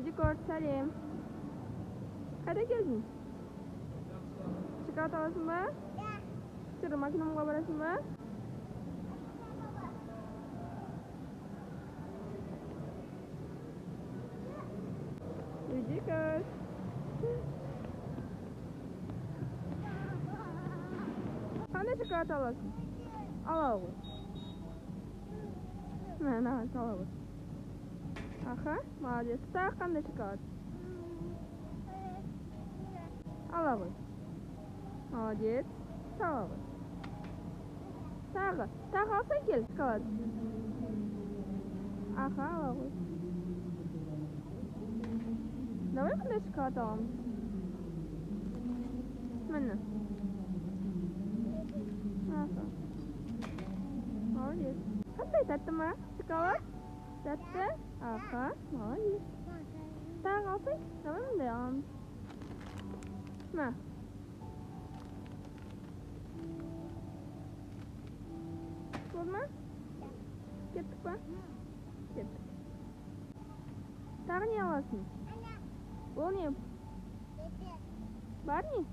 Medikor, Salim. Qada kelding? Shokolad olasizmi? Chiqir, maktabga borasizmi? Medikor. Qanday shokolad olasiz? Olaver. Mana, olaver. Aha, молодец. Taq qanday shokolad? Olaver. Молодец. Olaver. Taq olsa kel shokolad. Aha, olaver. Давай qanday shokolad olamiz? Mana. Aha. Молодец. Qanday tattimi? Shokolad? Tattı? Aha, молодец. Taq olsak, давай bunday olamiz. Ma. Bo'lma? Ketdikmi? Ketdik. Taq ne olasizmi? Bu ne? Бар не?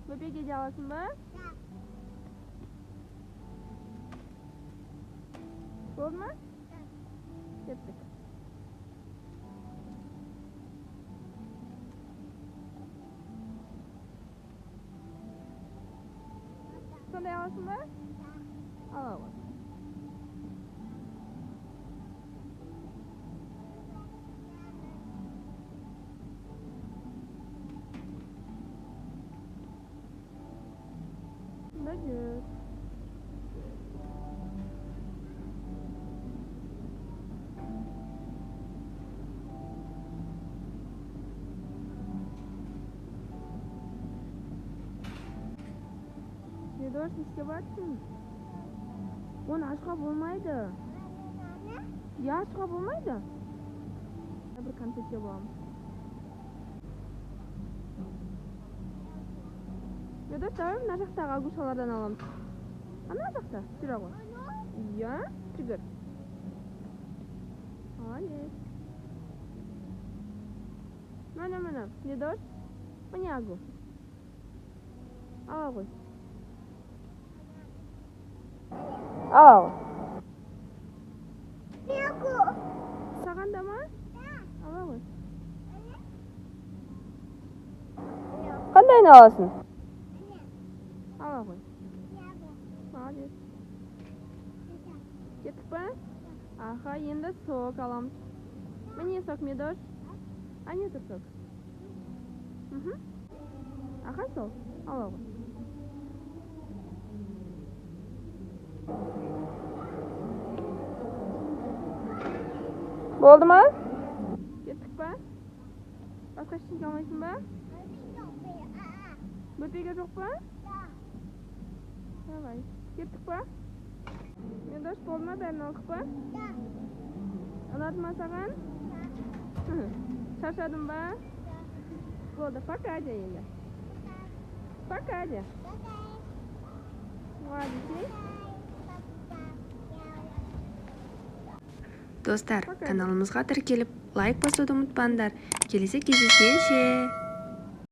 Böpeğe de olasizmi? Bo'lma? Ketdik. Sonday olasizmi? Olaver. Bagus. Ne doğrusu istebatsın? Onu aşka bulmaydı. Ya aşka bulmaydı. Bir konfet yapalım. Ya da tamam, mına жақтағы агушалардан аламыз. Ана жақта, жүре ғой. Иә, жүгір. Молодец. Mana, не дос? Міне агу. Ала ғой. Ала. Саған да ма? Ала ғой. Қандайын аласың? Ала ғой. Молодец. Кеттік па? Аха, енді сок аламыз. Міне сок медош. А нету сок. Аха, сол. Ала ғой. Болды ма? Кеттік па? Басқа ештеңе алмайсың ба? Бөпеге жоқ па? Давай. Кеттік па? Медош, болды ма? Бәрін алдық па? Ұнады ма саған? Шаршадың ба? Болды, пока де енді. Пока де. Молодец. Достар, каналымызға тіркеліп, лайк басуды ұмытпаңдар. Келесі кездескенше.